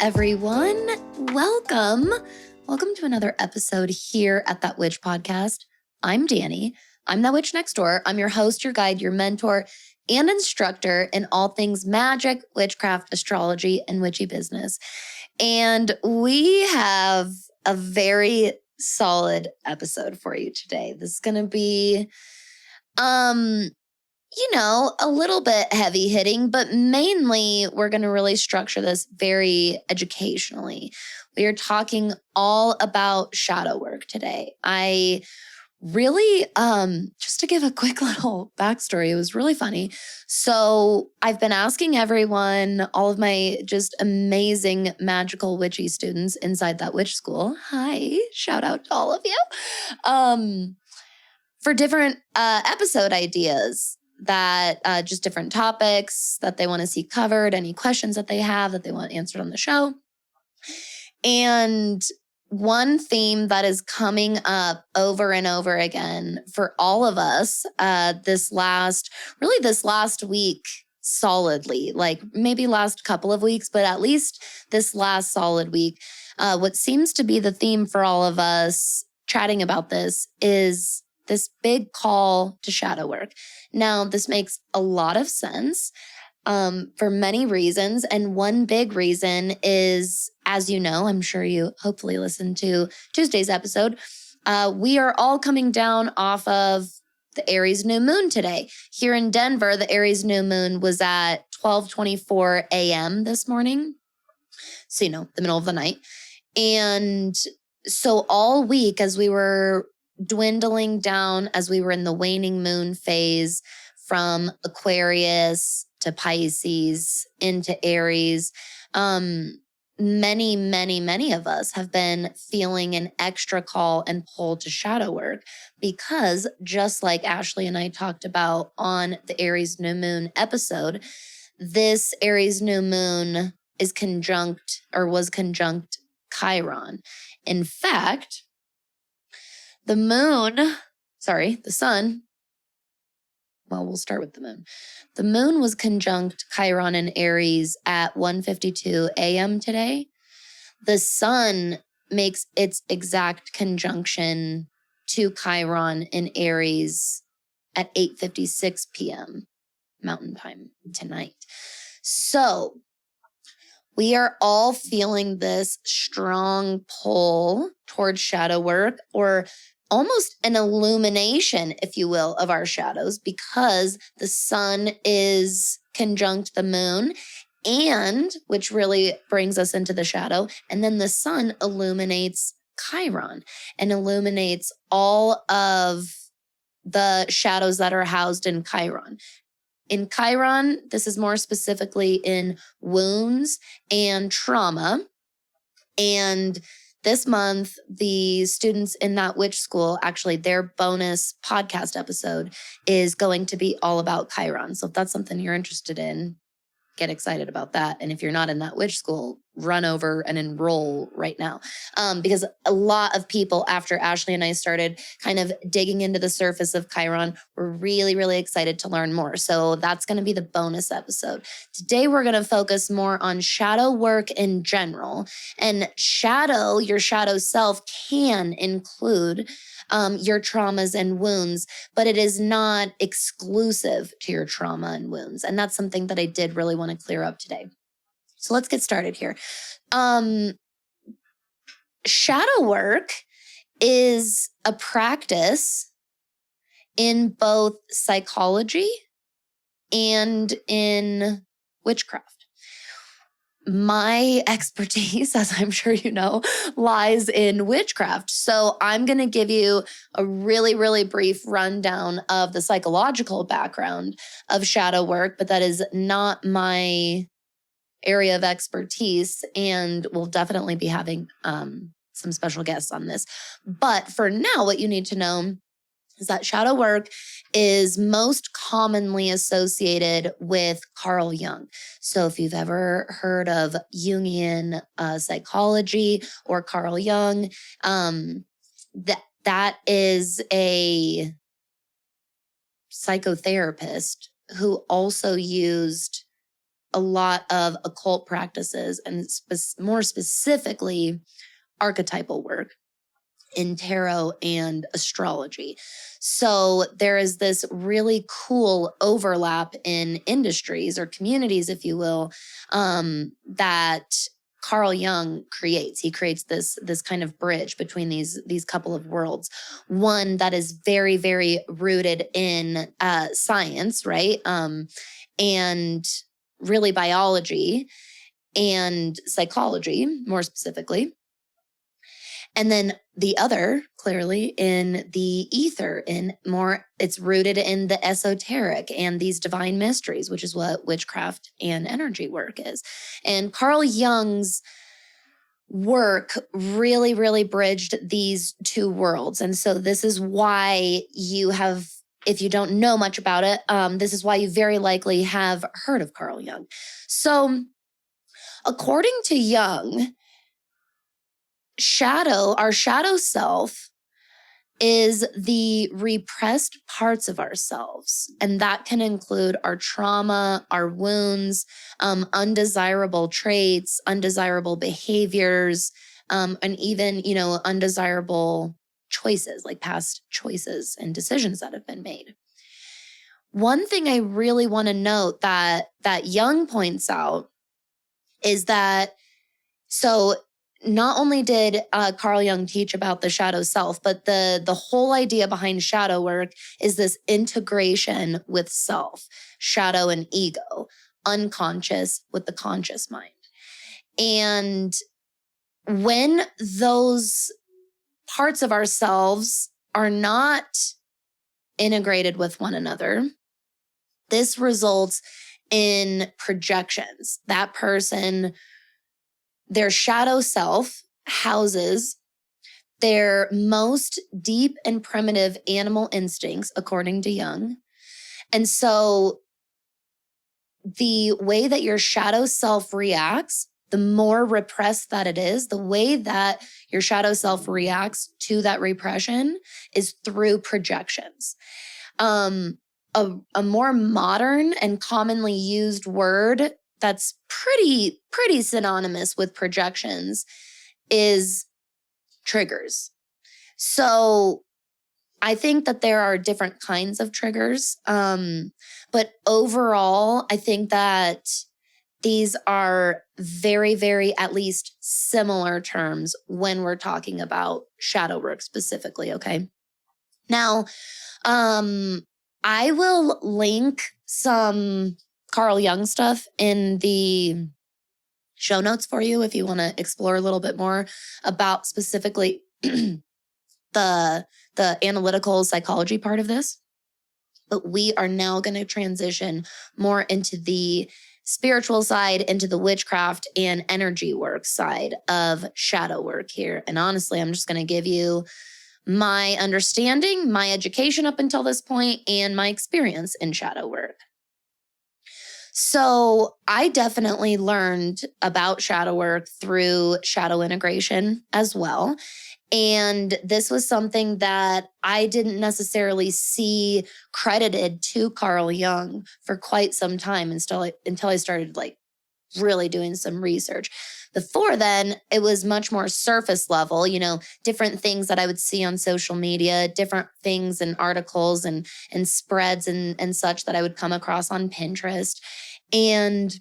everyone. Welcome. Welcome to another episode here at That Witch Podcast. I'm Danny. I'm That Witch Next Door. I'm your host, your guide, your mentor, and instructor in all things magic, witchcraft, astrology, and witchy business. And we have a very solid episode for you today. This is going to be, a little bit heavy hitting, but mainly we're going to really structure this very educationally. We are talking all about shadow work today. I really, just to give a quick little backstory, it was really funny. So I've been asking everyone, all of my just amazing magical witchy students inside That Witch School. Hi, shout out to all of you. For different episode ideas that just different topics that they want to see covered, any questions that they have that they want answered on the show. And one theme that is coming up over and over again for all of us this last week solidly, like maybe last couple of weeks, but at least this last solid week, what seems to be the theme for all of us chatting about this is this big call to shadow work. Now, this makes a lot of sense for many reasons. And one big reason is, as you know, I'm sure you hopefully listened to Tuesday's episode, we are all coming down off of the Aries new moon today. Here in Denver, the Aries new moon was at 12:24 a.m. this morning. So, the middle of the night. And so all week as we were dwindling down, as we were in the waning moon phase from Aquarius to Pisces into Aries, many of us have been feeling an extra call and pull to shadow work because just like Ashley and I talked about on the Aries new moon episode, this Aries new moon was conjunct Chiron. In fact, the sun, well, we'll start with the moon. The moon was conjunct Chiron in Aries at 1:52 a.m. today. The sun makes its exact conjunction to Chiron in Aries at 8:56 p.m. Mountain Time tonight. So we are all feeling this strong pull towards shadow work, or almost an illumination, if you will, of our shadows, because the sun is conjunct the moon, and which really brings us into the shadow. And then the sun illuminates Chiron and illuminates all of the shadows that are housed in Chiron. In Chiron, this is more specifically in wounds and trauma. And this month, the students in That Witch School, actually their bonus podcast episode is going to be all about Chiron. So if that's something you're interested in, get excited about that. And if you're not in That Witch School, run over and enroll right now. Because a lot of people, after Ashley and I started kind of digging into the surface of Chiron, were really, really excited to learn more. So that's going to be the bonus episode. Today, we're going to focus more on shadow work in general. And your shadow self can include your traumas and wounds, but it is not exclusive to your trauma and wounds. And that's something that I did really want to clear up today. So let's get started here. Shadow work is a practice in both psychology and in witchcraft. My expertise, as I'm sure you know, lies in witchcraft. So I'm going to give you a really, really brief rundown of the psychological background of shadow work, but that is not my area of expertise, and we'll definitely be having some special guests on this. But for now, what you need to know is that shadow work is most commonly associated with Carl Jung. So if you've ever heard of Jungian psychology or Carl Jung, that is a psychotherapist who also used a lot of occult practices and more specifically archetypal work in tarot and astrology. So there is this really cool overlap in industries or communities, if you will, that Carl Jung creates. He creates this kind of bridge between these couple of worlds. One that is very, very rooted in science, right? And really biology and psychology, more specifically. And then the other, clearly, in the ether, it's rooted in the esoteric and these divine mysteries, which is what witchcraft and energy work is. And Carl Jung's work really, really bridged these two worlds. And so this is why you have, if you don't know much about it, this is why you very likely have heard of Carl Jung. So according to Jung, our shadow self is the repressed parts of ourselves. And that can include our trauma, our wounds, undesirable traits, undesirable behaviors, and even, undesirable choices, like past choices and decisions that have been made. One thing I really want to note that Jung points out is that, so not only did Carl Jung teach about the shadow self, but the whole idea behind shadow work is this integration with self, shadow and ego, unconscious with the conscious mind. And when those parts of ourselves are not integrated with one another, this results in projections. That person, their shadow self, houses their most deep and primitive animal instincts, according to Jung. And so the way that your shadow self reacts, the more repressed that it is, the way that your shadow self reacts to that repression is through projections. A more modern and commonly used word that's pretty synonymous with projections is triggers. So I think that there are different kinds of triggers. But overall, I think that these are very, very, at least similar terms when we're talking about shadow work specifically, okay? Now, I will link some Carl Jung stuff in the show notes for you if you want to explore a little bit more about specifically the analytical psychology part of this. But we are now going to transition more into the spiritual side, into the witchcraft and energy work side of shadow work here. And honestly, I'm just going to give you my understanding, my education up until this point, and my experience in shadow work. So I definitely learned about shadow work through shadow integration as well. And this was something that I didn't necessarily see credited to Carl Jung for quite some time until I started really doing some research. Before then, it was much more surface level, different things that I would see on social media, different things and articles and spreads and such that I would come across on Pinterest. And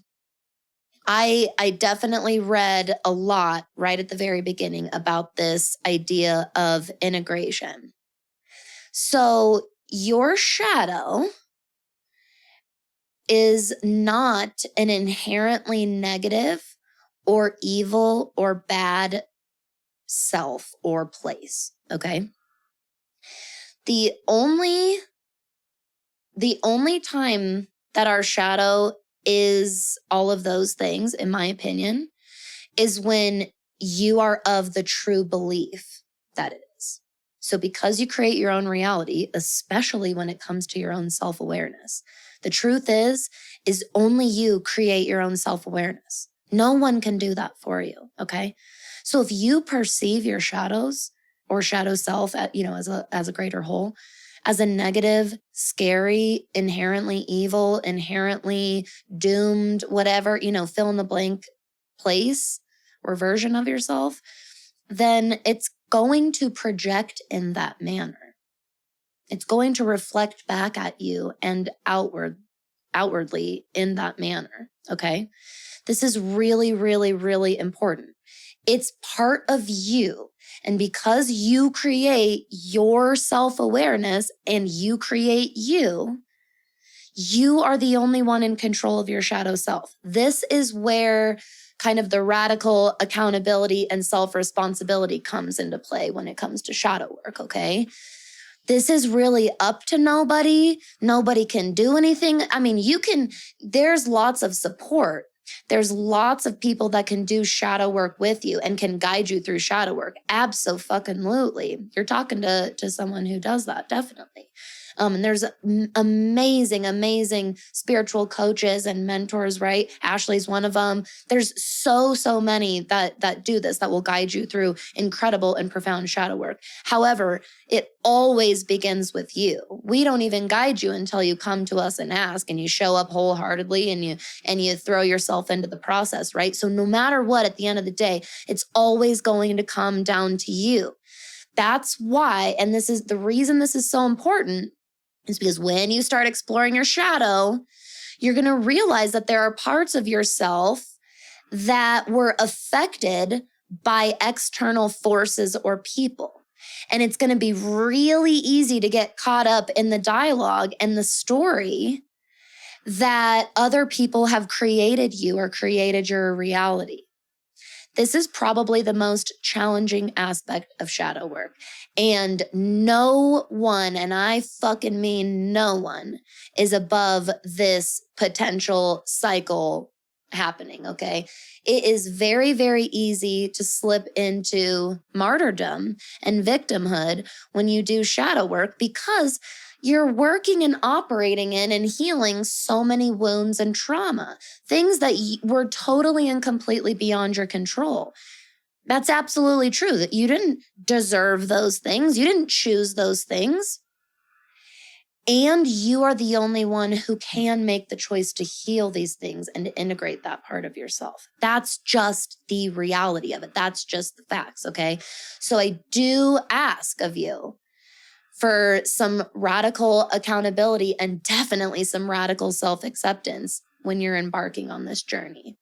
I definitely read a lot right at the very beginning about this idea of integration. So your shadow is not an inherently negative or evil or bad self or place, okay? The only time that our shadow is all of those things, in my opinion, is when you are of the true belief that it is. So because you create your own reality, especially when it comes to your own self-awareness, the truth is only you create your own self-awareness. No one can do that for you, okay? So if you perceive your shadows or shadow self as a greater whole as a negative, scary, inherently evil, inherently doomed, whatever, fill in the blank place or version of yourself, then it's going to project in that manner. It's going to reflect back at you and outwardly in that manner. Okay. This is really, really, really important. It's part of you. And because you create your self-awareness and you create you are the only one in control of your shadow self. This is where kind of the radical accountability and self-responsibility comes into play when it comes to shadow work, okay? This is really up to nobody. Nobody can do anything. I mean, there's lots of support. There's lots of people that can do shadow work with you and can guide you through shadow work. Abso-fucking-lutely. You're talking to someone who does that, definitely. And there's amazing, amazing spiritual coaches and mentors, right? Ashley's one of them. There's so many that do this, that will guide you through incredible and profound shadow work. However, it always begins with you. We don't even guide you until you come to us and ask, and you show up wholeheartedly and you throw yourself into the process, right? So no matter what, at the end of the day, it's always going to come down to you. That's why, and this is the reason this is so important, is because when you start exploring your shadow, you're going to realize that there are parts of yourself that were affected by external forces or people. And it's going to be really easy to get caught up in the dialogue and the story that other people have created you or created your reality. This is probably the most challenging aspect of shadow work. And no one, and I fucking mean no one, is above this potential cycle happening, okay? It is very, very easy to slip into martyrdom and victimhood when you do shadow work, because you're working and operating in and healing so many wounds and trauma, things that were totally and completely beyond your control. That's absolutely true, that you didn't deserve those things. You didn't choose those things. And you are the only one who can make the choice to heal these things and to integrate that part of yourself. That's just the reality of it. That's just the facts, okay? So I do ask of you for some radical accountability and definitely some radical self-acceptance when you're embarking on this journey.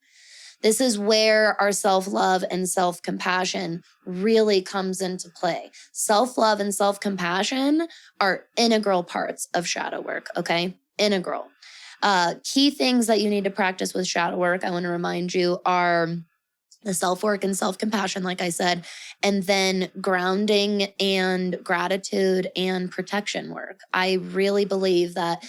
This is where our self-love and self-compassion really comes into play. Self-love and self-compassion are integral parts of shadow work, okay? Integral. Key things that you need to practice with shadow work, I want to remind you, are the self-work and self-compassion, like I said, and then grounding and gratitude and protection work. I really believe that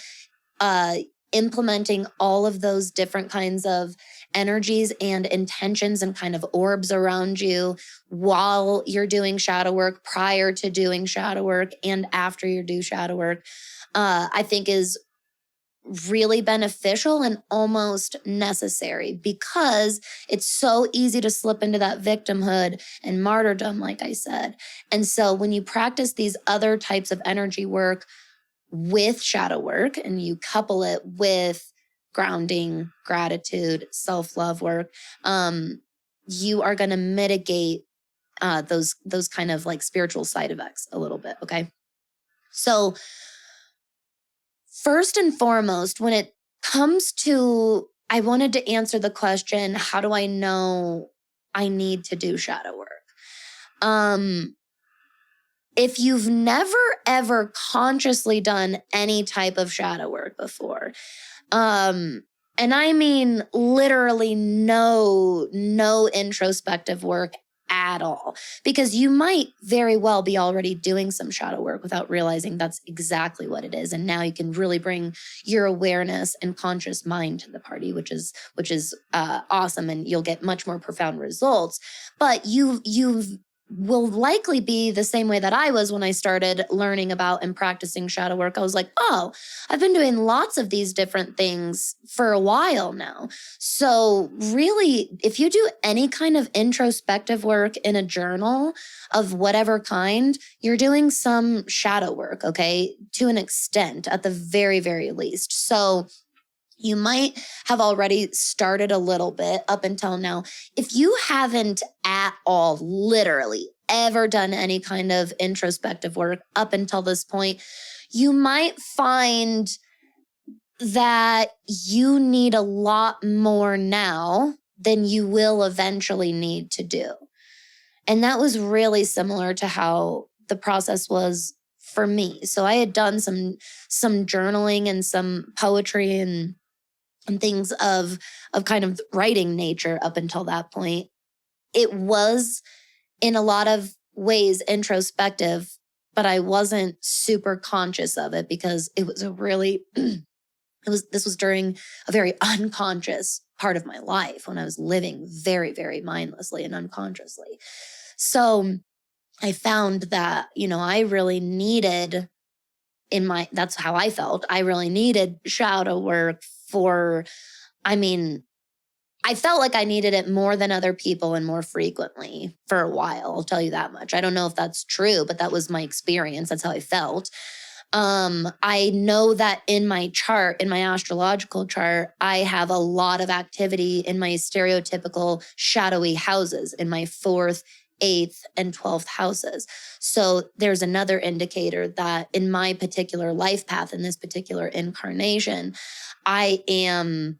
implementing all of those different kinds of energies and intentions and kind of orbs around you while you're doing shadow work, prior to doing shadow work, and after you do shadow work, I think is really beneficial and almost necessary, because it's so easy to slip into that victimhood and martyrdom, like I said. And so when you practice these other types of energy work with shadow work and you couple it with grounding, gratitude, self-love work, you are going to mitigate those kind of like spiritual side effects a little bit, okay? So first and foremost, when it comes to, I wanted to answer the question, how do I know I need to do shadow work? If you've never, ever consciously done any type of shadow work before, and I mean literally no introspective work at all, because you might very well be already doing some shadow work without realizing that's exactly what it is. And now you can really bring your awareness and conscious mind to the party, which is awesome. And you'll get much more profound results. But you've will likely be the same way that I was when I started learning about and practicing shadow work. I was like, oh, I've been doing lots of these different things for a while now. So really, if you do any kind of introspective work in a journal of whatever kind, you're doing some shadow work, okay, to an extent at the very, very least. So you might have already started a little bit up until now. If you haven't at all, literally, ever done any kind of introspective work up until this point, you might find that you need a lot more now than you will eventually need to do. And that was really similar to how the process was for me. So I had done some journaling and some poetry and things of kind of writing nature up until that point. It was in a lot of ways introspective, but I wasn't super conscious of it because it was a really, this was during a very unconscious part of my life when I was living very, very mindlessly and unconsciously. So I found that, I really needed that's how I felt. I really needed shadow work I felt like I needed it more than other people and more frequently for a while. I'll tell you that much. I don't know if that's true, but that was my experience. That's how I felt. I know that in my chart, in my astrological chart, I have a lot of activity in my stereotypical shadowy houses in my 4th, 8th, and 12th houses. So there's another indicator that in my particular life path, in this particular incarnation, I am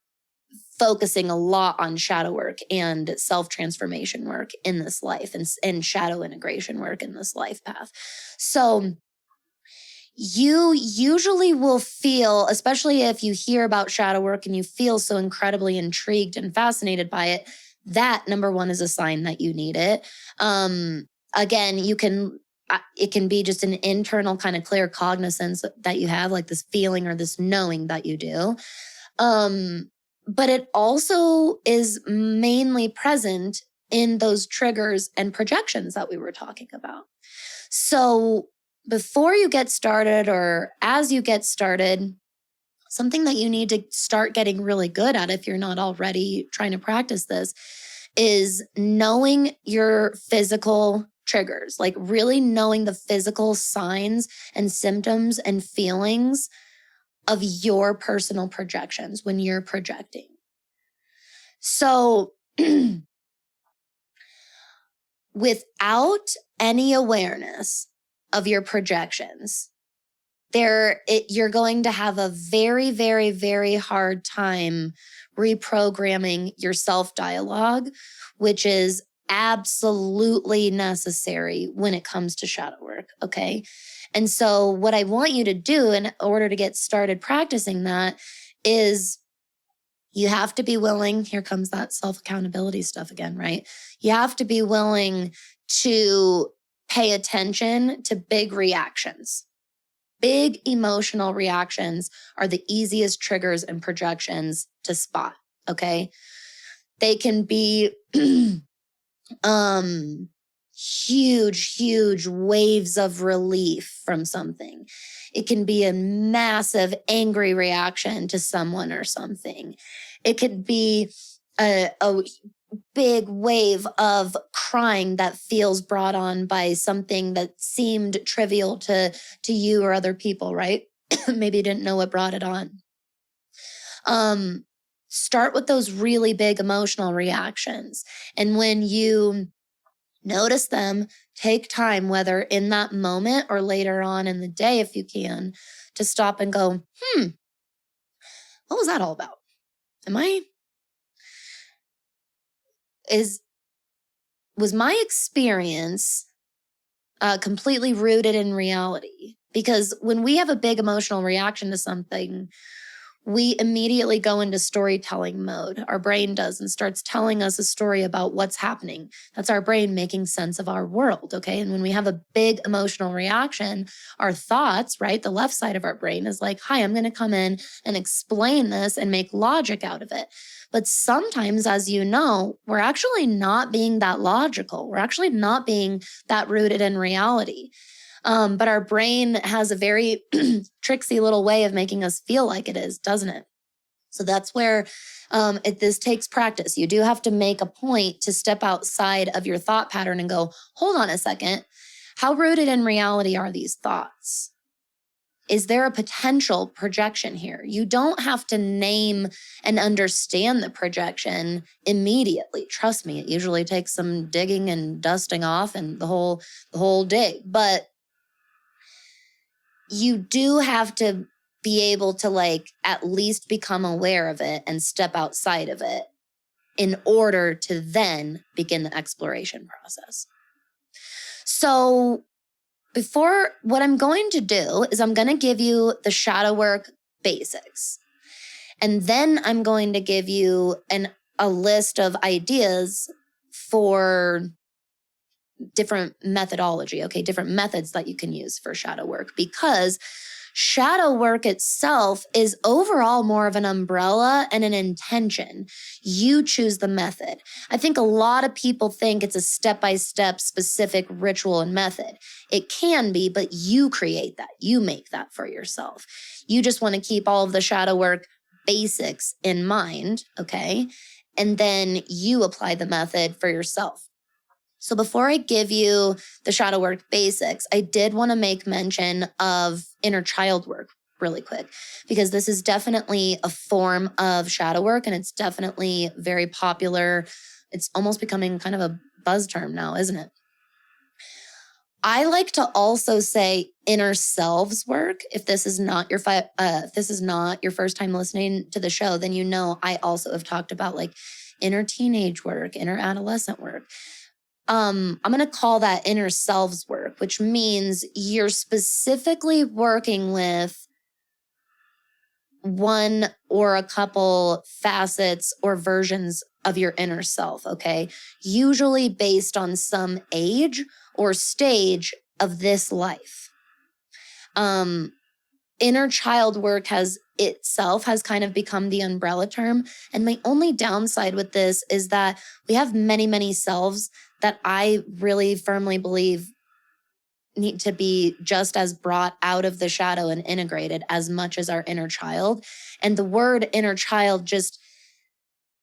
focusing a lot on shadow work and self-transformation work in this life and shadow integration work in this life path. So you usually will feel, especially if you hear about shadow work and you feel so incredibly intrigued and fascinated by it, that number one is a sign that you need it. Again, it can be just an internal kind of clear cognizance that you have, like this feeling or this knowing that you do. But it also is mainly present in those triggers and projections that we were talking about. So before you get started or as you get started, something that you need to start getting really good at if you're not already trying to practice this is knowing your physical triggers, like really knowing the physical signs and symptoms and feelings of your personal projections when you're projecting. So without any awareness of your projections, you're going to have a very, very, very hard time reprogramming your self-dialogue, which is absolutely necessary when it comes to shadow work, okay? And so what I want you to do in order to get started practicing that is you have to be willing, here comes that self-accountability stuff again, right? You have to be willing to pay attention to big reactions. Big emotional reactions are the easiest triggers and projections to spot, okay? They can be huge waves of relief from something. It can be a massive angry reaction to someone or something. It could be a big wave of crying that feels brought on by something that seemed trivial to you or other people, right? Maybe you didn't know what brought it on. Start with those really big emotional reactions. And when you notice them, take time, whether in that moment or later on in the day, if you can, to stop and go, what was that all about? Was my experience completely rooted in reality? Because when we have a big emotional reaction to something, we immediately go into storytelling mode. Our brain does, and starts telling us a story about what's happening. That's our brain making sense of our world, okay? And when we have a big emotional reaction, our thoughts, right, the left side of our brain is like, hi, I'm going to come in and explain this and make logic out of it. But sometimes, as you know, we're actually not being that logical. We're actually not being that rooted in reality. But our brain has a very tricksy little way of making us feel like it is, doesn't it? So that's where this takes practice. You do have to make a point to step outside of your thought pattern and go, hold on a second. How rooted in reality are these thoughts? Is there a potential projection here? You don't have to name and understand the projection immediately. Trust me, it usually takes some digging and dusting off and the whole dig. But you do have to be able to like at least become aware of it and step outside of it in order to then begin the exploration process. So before, what I'm going to do is I'm going to give you the shadow work basics. And then I'm going to give you a list of ideas for different methodology, okay, different methods that you can use for shadow work, because shadow work itself is overall more of an umbrella and an intention. You choose the method. I think a lot of people think it's a step-by-step specific ritual and method. It can be, but you create that. You make that for yourself. You just want to keep all of the shadow work basics in mind, okay? And then you apply the method for yourself. So before I give you the shadow work basics, I did want to make mention of inner child work really quick, because this is definitely a form of shadow work and it's definitely very popular. It's almost becoming kind of a buzz term now, isn't it? I like to also say inner selves work. If this is not your first time listening to the show, then you know I also have talked about like inner teenage work, inner adolescent work. I'm going to call that inner selves work, which means you're specifically working with one or a couple facets or versions of your inner self, okay? Usually based on some age or stage of this life. Inner child work has kind of become the umbrella term. And my only downside with this is that we have many, many selves that I really firmly believe need to be just as brought out of the shadow and integrated as much as our inner child. And the word inner child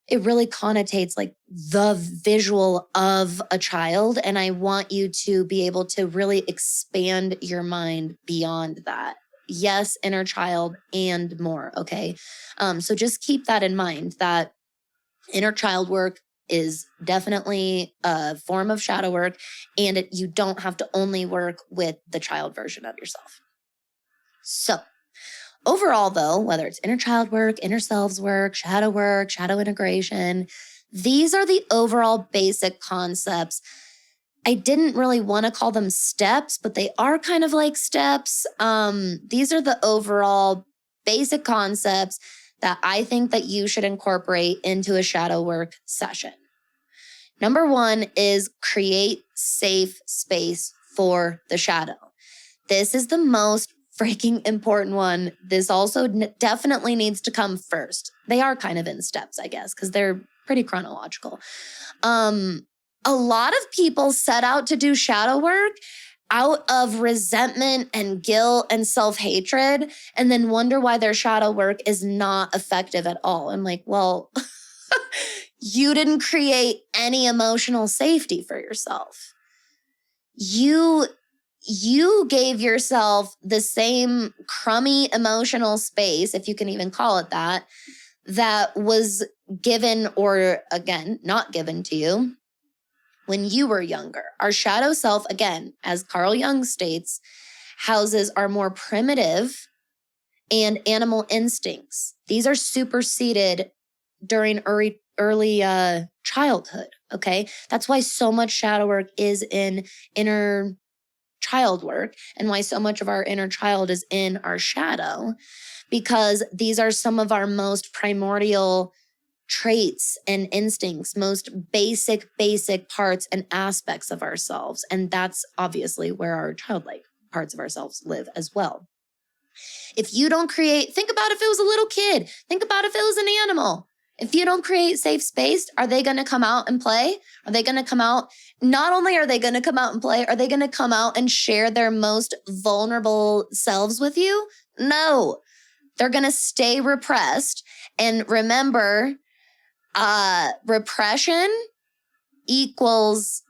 it really connotates like the visual of a child. And I want you to be able to really expand your mind beyond that. Yes, inner child and more, okay? So just keep that in mind, that inner child work is definitely a form of shadow work, and you don't have to only work with the child version of yourself. So overall, though, whether it's inner child work, inner selves work, shadow integration, these are the overall basic concepts. I didn't really want to call them steps, but they are kind of like steps. These are the overall basic concepts that I think that you should incorporate into a shadow work session. Number one is create safe space for the shadow. This is the most freaking important one. This also definitely needs to come first. They are kind of in steps, I guess, because they're pretty chronological. A lot of people set out to do shadow work out of resentment and guilt and self-hatred, and then wonder why their shadow work is not effective at all. I'm like, well, you didn't create any emotional safety for yourself. You gave yourself the same crummy emotional space, if you can even call it that was given, or again, not given to you when you were younger. Our shadow self, again, as Carl Jung states, houses our more primitive and animal instincts. These are superseded during early childhood, okay? That's why so much shadow work is in inner child work and why so much of our inner child is in our shadow, because these are some of our most primordial traits and instincts, most basic parts and aspects of ourselves. And that's obviously where our childlike parts of ourselves live as well. If you don't create, think about if it was a little kid, think about if it was an animal. If you don't create safe space, are they going to come out and play? Are they going to come out? Not only are they going to come out and play, are they going to come out and share their most vulnerable selves with you? No, they're going to stay repressed. And remember, repression equals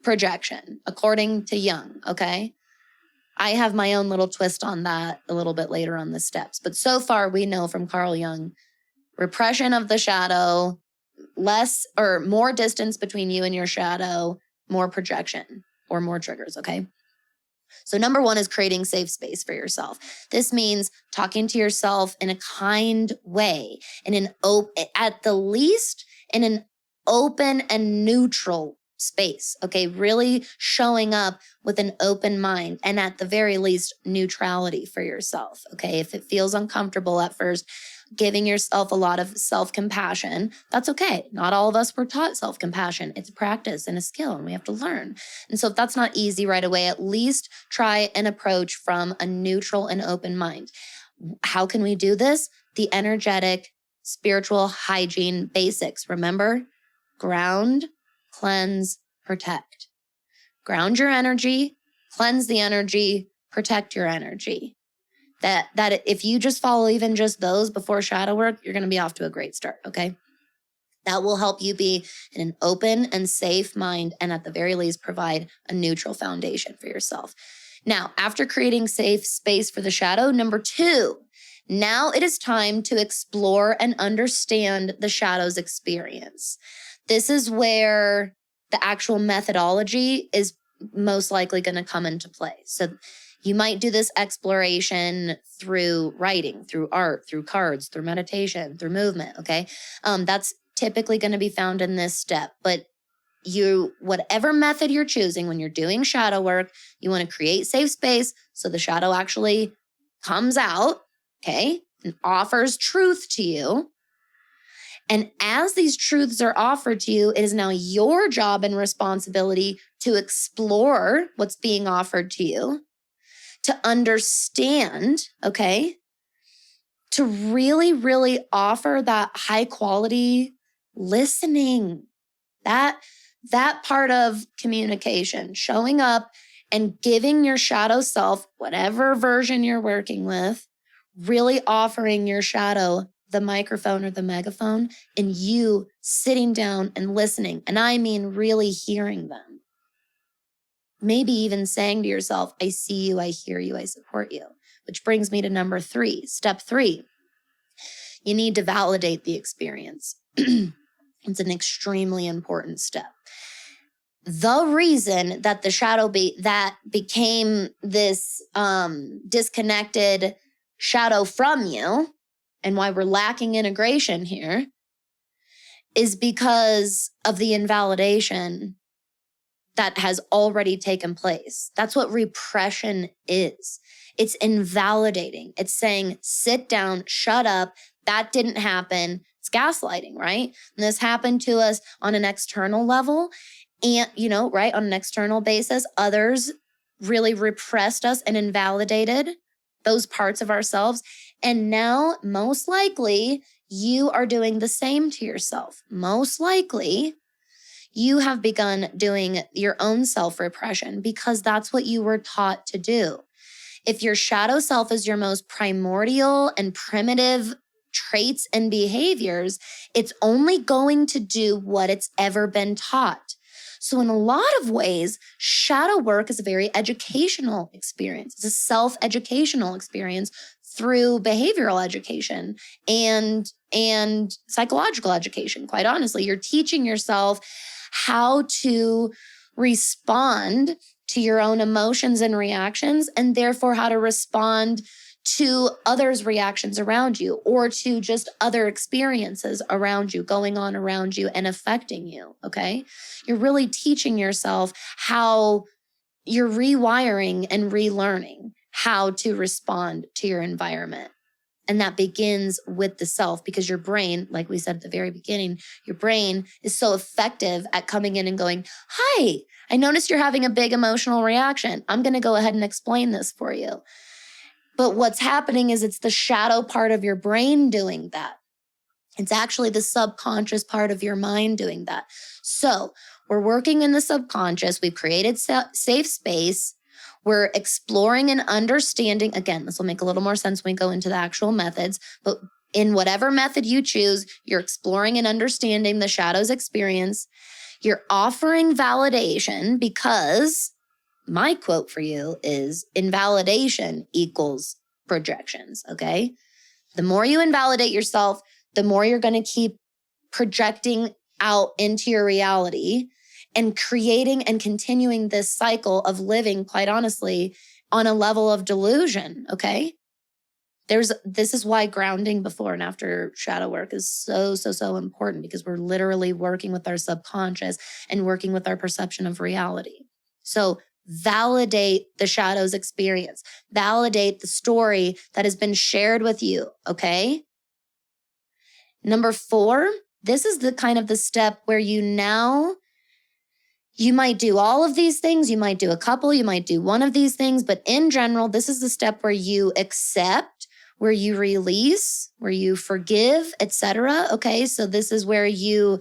projection, according to Jung, okay? I have my own little twist on that a little bit later on the steps. But so far, we know from Carl Jung, repression of the shadow, less or more distance between you and your shadow, more projection or more triggers, okay? So number one is creating safe space for yourself. This means talking to yourself in a kind way, at the least in an open and neutral space, okay? Really showing up with an open mind, and at the very least, neutrality for yourself, okay? If it feels uncomfortable at first, giving yourself a lot of self-compassion, that's okay. Not all of us were taught self-compassion. It's a practice and a skill, and we have to learn. And so if that's not easy right away, at least try an approach from a neutral and open mind. How can we do this? The energetic, spiritual hygiene basics. Remember, ground, cleanse, protect. Ground your energy, cleanse the energy, protect your energy. That if you just follow even just those before shadow work, you're going to be off to a great start, okay? That will help you be in an open and safe mind, and at the very least, provide a neutral foundation for yourself. Now, after creating safe space for the shadow, number two, now it is time to explore and understand the shadow's experience. This is where the actual methodology is most likely going to come into play. So you might do this exploration through writing, through art, through cards, through meditation, through movement, okay? That's typically going to be found in this step. But whatever method you're choosing when you're doing shadow work, you want to create safe space so the shadow actually comes out, okay, and offers truth to you. And as these truths are offered to you, it is now your job and responsibility to explore what's being offered to you, to understand, okay, to really, really offer that high quality listening, that part of communication, showing up and giving your shadow self, whatever version you're working with, really offering your shadow the microphone or the megaphone, and you sitting down and listening. And I mean really hearing them. Maybe even saying to yourself, I see you, I hear you, I support you. Which brings me to number three. Step three, you need to validate the experience. It's an extremely important step. The reason that the shadow that became this disconnected shadow from you, and why we're lacking integration here, is because of the invalidation that has already taken place. That's what repression is. It's invalidating. It's saying, sit down, shut up, that didn't happen. It's gaslighting, right? And this happened to us on an external level. And, right, on an external basis, others really repressed us and invalidated those parts of ourselves. And now, most likely, you are doing the same to yourself. Most likely, you have begun doing your own self-repression because that's what you were taught to do. If your shadow self is your most primordial and primitive traits and behaviors, it's only going to do what it's ever been taught. So in a lot of ways, shadow work is a very educational experience. It's a self-educational experience through behavioral education and psychological education. Quite honestly, you're teaching yourself how to respond to your own emotions and reactions, and therefore how to respond to others' reactions around you, or to just other experiences around you, going on around you and affecting you, okay? You're really teaching yourself how you're rewiring and relearning how to respond to your environment. And that begins with the self, because your brain, like we said at the very beginning, your brain is so effective at coming in and going, hi, I noticed you're having a big emotional reaction. I'm going to go ahead and explain this for you. But what's happening is it's the shadow part of your brain doing that. It's actually the subconscious part of your mind doing that. So we're working in the subconscious. We've created safe space. We're exploring and understanding. Again, this will make a little more sense when we go into the actual methods, but in whatever method you choose, you're exploring and understanding the shadow's experience. You're offering validation, because my quote for you is invalidation equals projections, okay? The more you invalidate yourself, the more you're going to keep projecting out into your reality and creating and continuing this cycle of living, quite honestly, on a level of delusion, okay? This is why grounding before and after shadow work is so important, because we're literally working with our subconscious and working with our perception of reality. So validate the shadow's experience. Validate the story that has been shared with you, okay? Number 4, this is the kind of the step where you might do all of these things. You might do a couple, you might do one of these things, but in general, this is the step where you accept, where you release, where you forgive, etc. Okay, so this is where you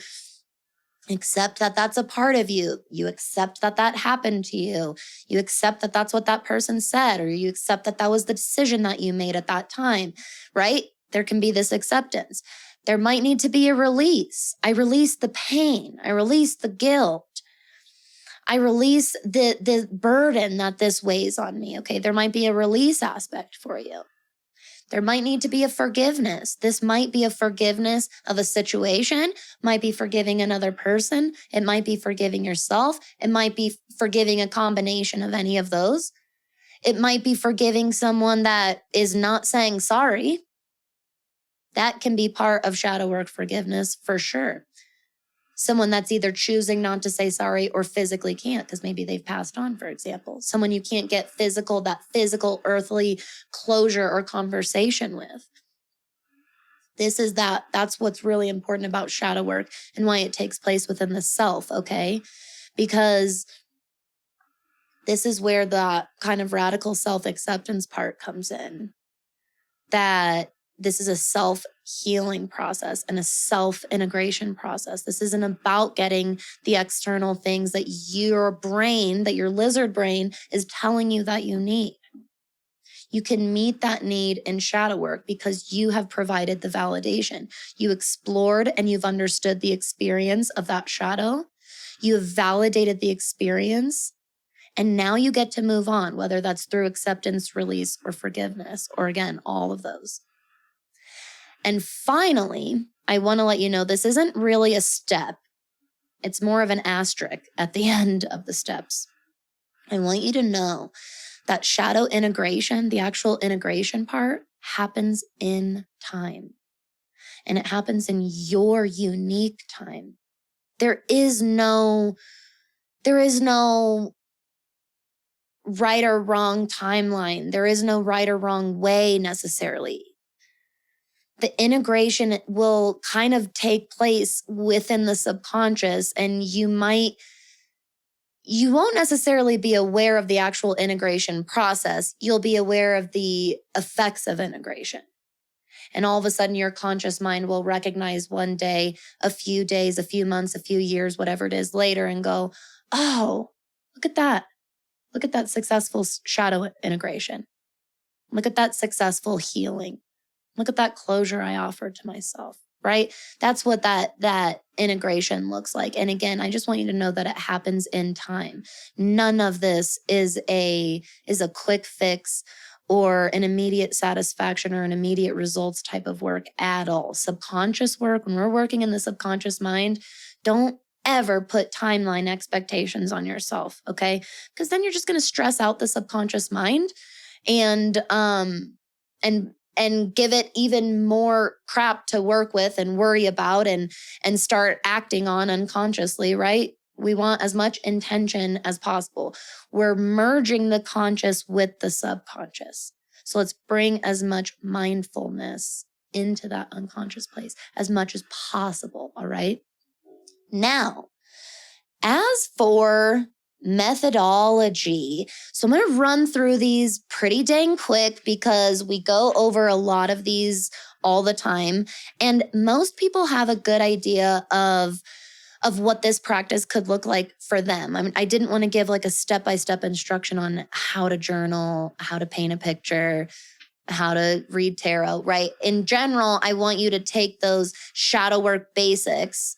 accept that that's a part of you. You accept that that happened to you. You accept that that's what that person said, or you accept that that was the decision that you made at that time, right? There can be this acceptance. There might need to be a release. I release the pain. I release the guilt. I release the burden that this weighs on me. Okay, there might be a release aspect for you. There might need to be a forgiveness. This might be a forgiveness of a situation, might be forgiving another person. It might be forgiving yourself. It might be forgiving a combination of any of those. It might be forgiving someone that is not saying sorry. That can be part of shadow work forgiveness for sure. Someone that's either choosing not to say sorry or physically can't, because maybe they've passed on, for example. Someone you can't get that physical earthly closure or conversation with. That's what's really important about shadow work and why it takes place within the self, okay? Because this is where the kind of radical self-acceptance part comes in. That this is a self-healing process and a self-integration process. This isn't about getting the external things that your brain, that your lizard brain is telling you that you need. You can meet that need in shadow work because you have provided the validation. You explored and you've understood the experience of that shadow. You have validated the experience. And now you get to move on, whether that's through acceptance, release, or forgiveness, or again, all of those. And finally, I want to let you know this isn't really a step. It's more of an asterisk at the end of the steps. I want you to know that shadow integration, the actual integration part, happens in time. And it happens in your unique time. There is no right or wrong timeline. There is no right or wrong way necessarily. The integration will kind of take place within the subconscious, and you won't necessarily be aware of the actual integration process. You'll be aware of the effects of integration. And all of a sudden, your conscious mind will recognize one day, a few days, a few months, a few years, whatever it is later, and go, oh, look at that. Look at that successful shadow integration. Look at that successful healing. Look at that closure I offered to myself, right? That's what that integration looks like. And again, I just want you to know that it happens in time. None of this is a quick fix or an immediate satisfaction or an immediate results type of work at all. Subconscious work, when we're working in the subconscious mind, don't ever put timeline expectations on yourself, okay? Because then you're just going to stress out the subconscious mind and give it even more crap to work with and worry about and start acting on unconsciously, right? We want as much intention as possible. We're merging the conscious with the subconscious. So let's bring as much mindfulness into that unconscious place as much as possible. All right. Now, as for methodology, so I'm going to run through these pretty dang quick because we go over a lot of these all the time. And most people have a good idea of what this practice could look like for them. I mean, I didn't want to give like a step-by-step instruction on how to journal, how to paint a picture, how to read tarot, right? In general, I want you to take those shadow work basics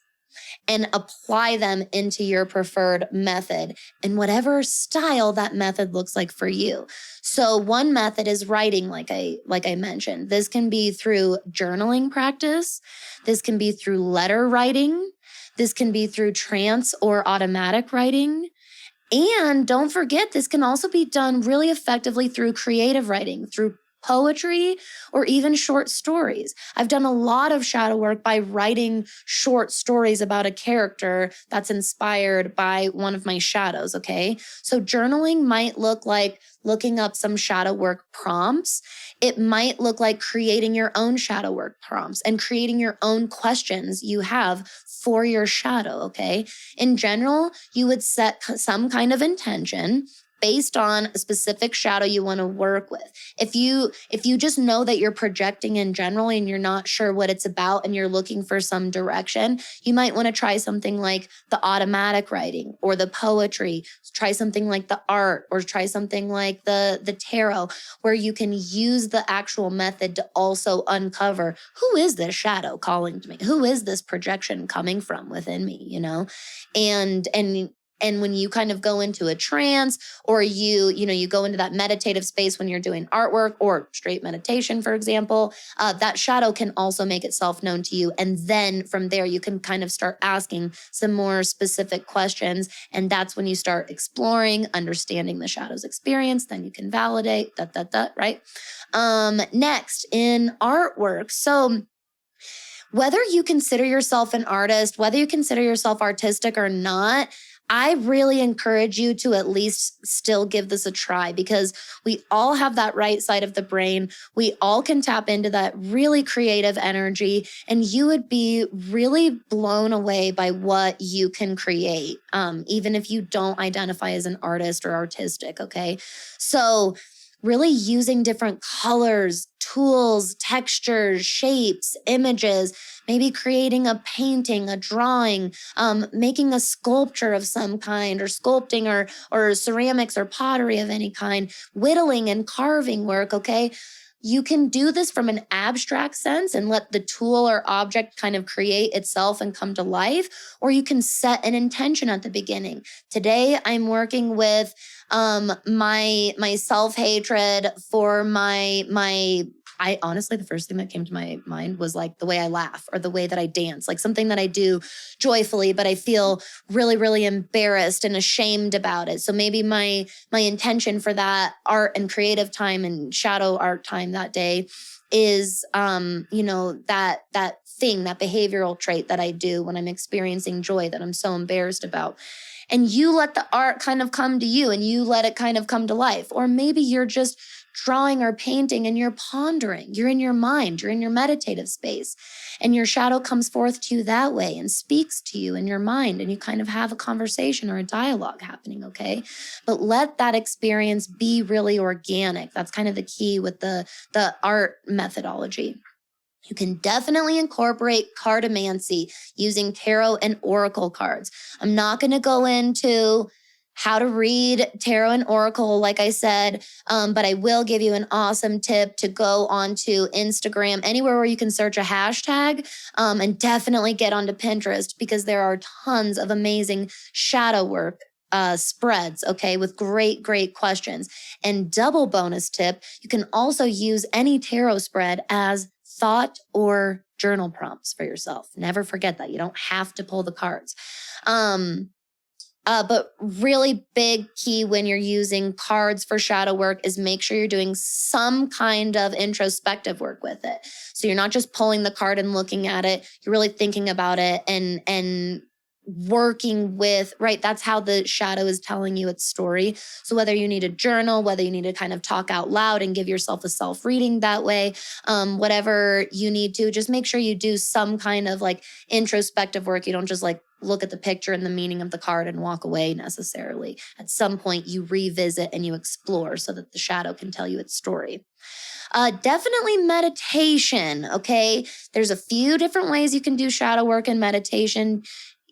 and apply them into your preferred method in whatever style that method looks like for you. So one method is writing, like I mentioned. This can be through journaling practice. This can be through letter writing. This can be through trance or automatic writing. And don't forget, this can also be done really effectively through creative writing, through poetry, or even short stories. I've done a lot of shadow work by writing short stories about a character that's inspired by one of my shadows, okay? So journaling might look like looking up some shadow work prompts. It might look like creating your own shadow work prompts and creating your own questions you have for your shadow, okay? In general, you would set some kind of intention based on a specific shadow you want to work with. If you just know that you're projecting in general and you're not sure what it's about and you're looking for some direction, you might want to try something like the automatic writing or the poetry, try something like the art, or try something like the tarot, where you can use the actual method to also uncover, who is this shadow calling to me? Who is this projection coming from within me, you know? And when you kind of go into a trance, or you go into that meditative space when you're doing artwork or straight meditation, for example, that shadow can also make itself known to you. And then from there, you can kind of start asking some more specific questions. And that's when you start exploring, understanding the shadow's experience. Then you can validate right? Next, in artwork. So whether you consider yourself an artist, whether you consider yourself artistic or not, I really encourage you to at least still give this a try, because we all have that right side of the brain. We all can tap into that really creative energy, and you would be really blown away by what you can create, even if you don't identify as an artist or artistic, okay? So really using different colors, tools, textures, shapes, images, maybe creating a painting, a drawing, making a sculpture of some kind, or sculpting, or ceramics or pottery of any kind, whittling and carving work, okay? You can do this from an abstract sense and let the tool or object kind of create itself and come to life, or you can set an intention at the beginning. Today, I'm working with my self-hatred for I honestly, the first thing that came to my mind was like the way I laugh or the way that I dance, like something that I do joyfully, but I feel really, really embarrassed and ashamed about it. So maybe my intention for that art and creative time and shadow art time that day is, that thing, that behavioral trait that I do when I'm experiencing joy that I'm so embarrassed about. And you let the art kind of come to you, and you let it kind of come to life. Or maybe you're just drawing or painting and you're pondering. You're in your mind, you're in your meditative space, and your shadow comes forth to you that way and speaks to you in your mind, and you kind of have a conversation or a dialogue happening, okay? But let that experience be really organic. That's kind of the key with the art methodology. You can definitely incorporate cartomancy using tarot and oracle cards. I'm not going to go into how to read tarot and oracle, like I said, but I will give you an awesome tip to go onto Instagram, anywhere where you can search a hashtag, and definitely get onto Pinterest, because there are tons of amazing shadow work spreads, okay, with great, great questions. And double bonus tip, you can also use any tarot spread as thought or journal prompts for yourself. Never forget that. You don't have to pull the cards. But really big key when you're using cards for shadow work is make sure you're doing some kind of introspective work with it. So you're not just pulling the card and looking at it. You're really thinking about it and working with, right? That's how the shadow is telling you its story. So whether you need a journal, whether you need to kind of talk out loud and give yourself a self-reading that way, whatever you need to, just make sure you do some kind of like introspective work. You don't just like look at the picture and the meaning of the card and walk away necessarily. At some point you revisit and you explore so that the shadow can tell you its story. Definitely meditation, okay? There's a few different ways you can do shadow work and meditation.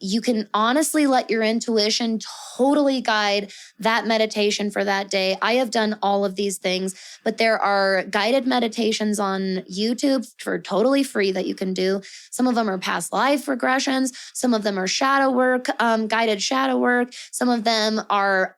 You can honestly let your intuition totally guide that meditation for that day. I have done all of these things, but there are guided meditations on YouTube for totally free that you can do. Some of them are past life regressions. Some of them are shadow work, guided shadow work. Some of them are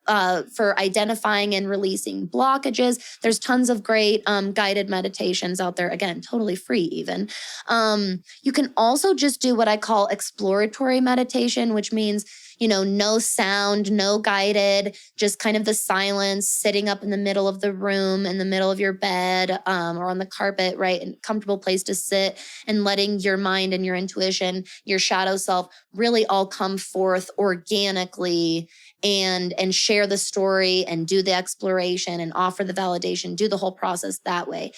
for identifying and releasing blockages. There's tons of great guided meditations out there. Again, totally free even. You can also just do what I call exploratory meditation, which means, no sound, no guided, just kind of the silence, sitting up in the middle of the room, in the middle of your bed, or on the carpet, right? And comfortable place to sit, and letting your mind and your intuition, your shadow self really all come forth organically and share the story and do the exploration and offer the validation, do the whole process that way.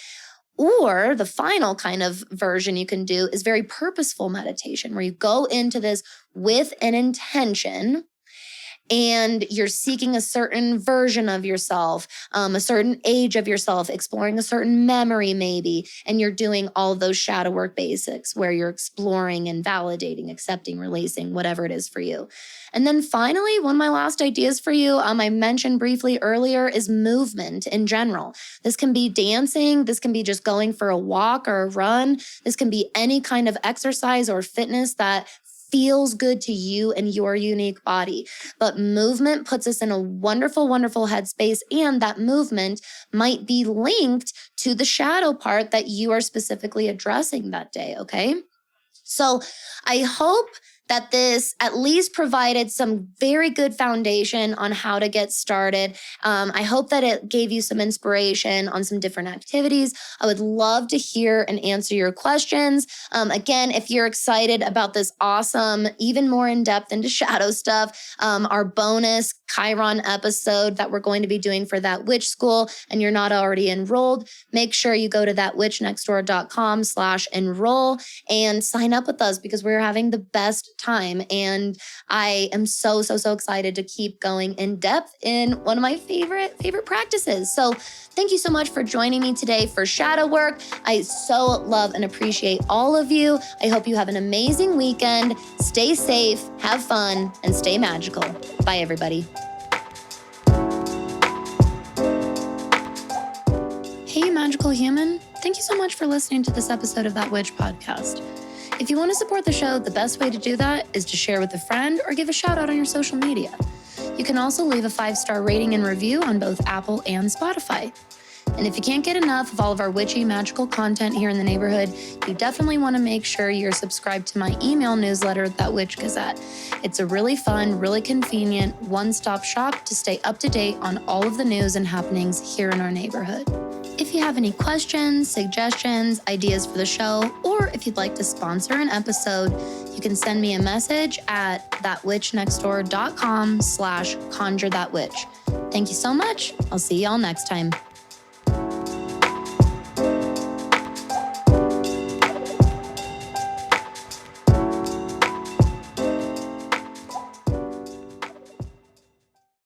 Or the final kind of version you can do is very purposeful meditation, where you go into this with an intention and you're seeking a certain version of yourself, a certain age of yourself, exploring a certain memory maybe, and you're doing all of those shadow work basics where you're exploring and validating, accepting, releasing, whatever it is for you. And then finally, one of my last ideas for you, I mentioned briefly earlier, is movement in general. This can be dancing. This can be just going for a walk or a run. This can be any kind of exercise or fitness that feels good to you and your unique body. But movement puts us in a wonderful, wonderful headspace, and that movement might be linked to the shadow part that you are specifically addressing that day, okay? So I hope that this at least provided some very good foundation on how to get started. I hope that it gave you some inspiration on some different activities. I would love to hear and answer your questions. Again, if you're excited about this awesome, even more in-depth into shadow stuff, our bonus Chiron episode that we're going to be doing for That Witch School, and you're not already enrolled, make sure you go to thatwitchnextdoor.com/enroll and sign up with us, because we're having the best time. And I am so excited to keep going in depth in one of my favorite practices. So thank you so much for joining me today for shadow work. I so love and appreciate all of you. I hope you have an amazing weekend. Stay safe, have fun, and stay magical. Bye, everybody. Hey, you magical human. Thank you so much for listening to this episode of That Witch podcast. If you want to support the show, the best way to do that is to share with a friend or give a shout out on your social media. You can also leave a 5-star rating and review on both Apple and Spotify. And if you can't get enough of all of our witchy magical content here in the neighborhood, you definitely want to make sure you're subscribed to my email newsletter, That Witch Gazette. It's a really fun, really convenient one-stop shop to stay up to date on all of the news and happenings here in our neighborhood. If you have any questions, suggestions, ideas for the show, or if you'd like to sponsor an episode, you can send me a message at thatwitchnextdoor.com/conjurethatwitch. Thank you so much. I'll see y'all next time.